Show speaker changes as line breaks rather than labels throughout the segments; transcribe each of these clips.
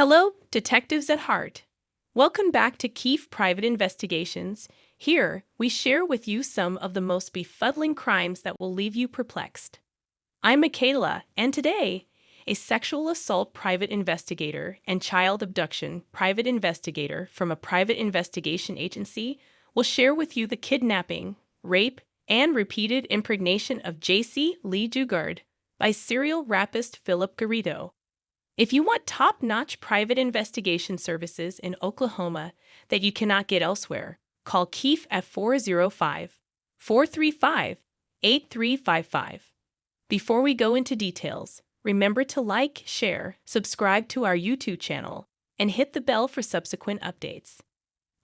Hello, detectives at heart. Welcome back to Keefe Private Investigations. Here, we share with you some of the most befuddling crimes that will leave you perplexed. I'm Michaela, and today, a sexual assault private investigator and child abduction private investigator from a private investigation agency will share with you the kidnapping, rape, and repeated impregnation of Jaycee Lee Dugard by serial rapist Philip Garrido. If you want top-notch private investigation services in Oklahoma that you cannot get elsewhere, call Keefe at 405-435-8355. Before we go into details, remember to like, share, subscribe to our YouTube channel, and hit the bell for subsequent updates.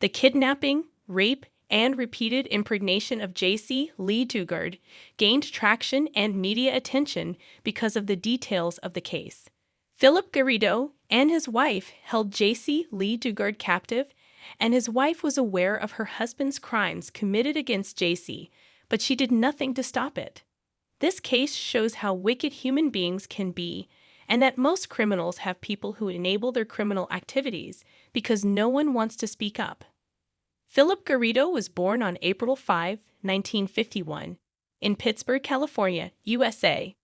The kidnapping, rape, and repeated impregnation of Jaycee Lee Dugard gained traction and media attention because of the details of the case. Philip Garrido and his wife held Jaycee Lee Dugard captive, and his wife was aware of her husband's crimes committed against Jaycee, but she did nothing to stop it. This case shows how wicked human beings can be, and that most criminals have people who enable their criminal activities because no one wants to speak up. Philip Garrido was born on April 5, 1951, in Pittsburgh, California, USA.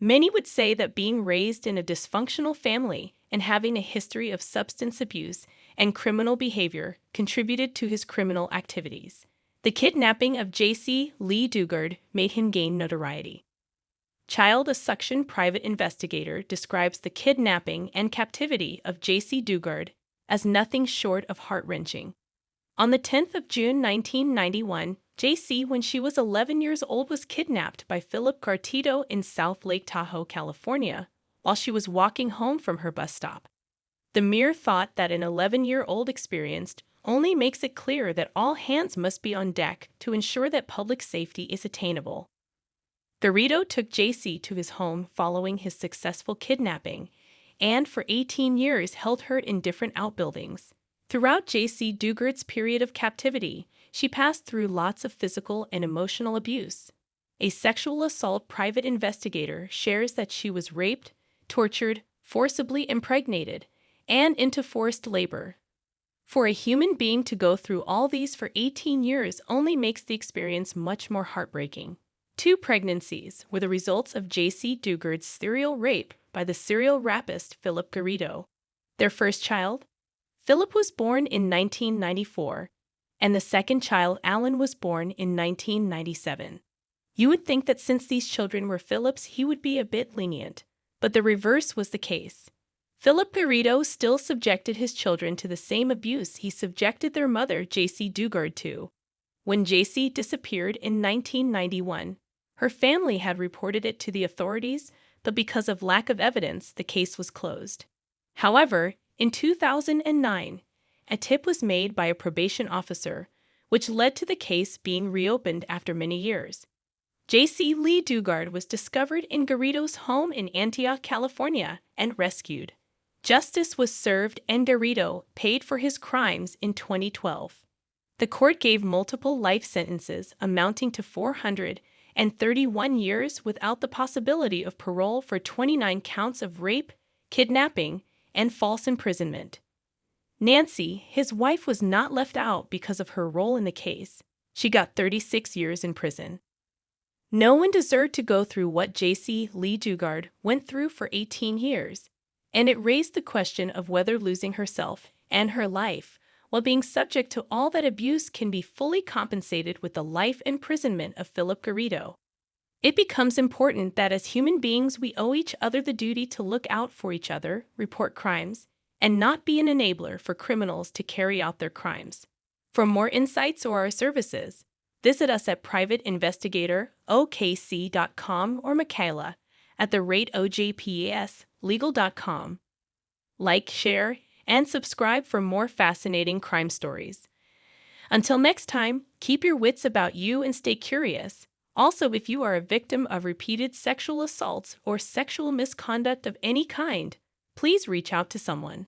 Many would say that being raised in a dysfunctional family and having a history of substance abuse and criminal behavior contributed to his criminal activities. The kidnapping of Jaycee Lee Dugard made him gain notoriety. Child Abduction Private Investigator describes the kidnapping and captivity of Jaycee Dugard as nothing short of heart-wrenching. On the 10th of June 1991, Jaycee, when she was 11 years old, was kidnapped by Philip Garrido in South Lake Tahoe, California, while she was walking home from her bus stop. The mere thought that an 11-year-old experienced only makes it clear that all hands must be on deck to ensure that public safety is attainable. Garrido took Jaycee to his home following his successful kidnapping, and for 18 years held her in different outbuildings. Throughout Jaycee Dugard's period of captivity, she passed through lots of physical and emotional abuse. A sexual assault private investigator shares that she was raped, tortured, forcibly impregnated, and into forced labor. For a human being to go through all these for 18 years only makes the experience much more heartbreaking. 2 pregnancies were the results of Jaycee Dugard's serial rape by the serial rapist Philip Garrido. Their first child, Philip, was born in 1994, and the second child, Alan, was born in 1997. You would think that since these children were Philip's, he would be a bit lenient, but the reverse was the case. Philip Garrido still subjected his children to the same abuse he subjected their mother, Jaycee Dugard, to. When Jaycee disappeared in 1991, her family had reported it to the authorities, but because of lack of evidence, the case was closed. However, in 2009, a tip was made by a probation officer, which led to the case being reopened after many years. Jaycee Lee Dugard was discovered in Garrido's home in Antioch, California, and rescued. Justice was served and Garrido paid for his crimes in 2012. The court gave multiple life sentences amounting to 431 years without the possibility of parole for 29 counts of rape, kidnapping, and false imprisonment. Nancy, his wife, was not left out because of her role in the case. She got 36 years in prison. No one deserved to go through what Jaycee Lee Dugard went through for 18 years, and it raised the question of whether losing herself and her life while being subject to all that abuse can be fully compensated with the life imprisonment of Philip Garrido. It becomes important that as human beings we owe each other the duty to look out for each other, report crimes, and not be an enabler for criminals to carry out their crimes. For more insights or our services, visit us at privateinvestigatorokc.com or Michaela at @ojpslegal.com. Like, share, and subscribe for more fascinating crime stories. Until next time, keep your wits about you and stay curious. Also, if you are a victim of repeated sexual assaults or sexual misconduct of any kind, please reach out to someone.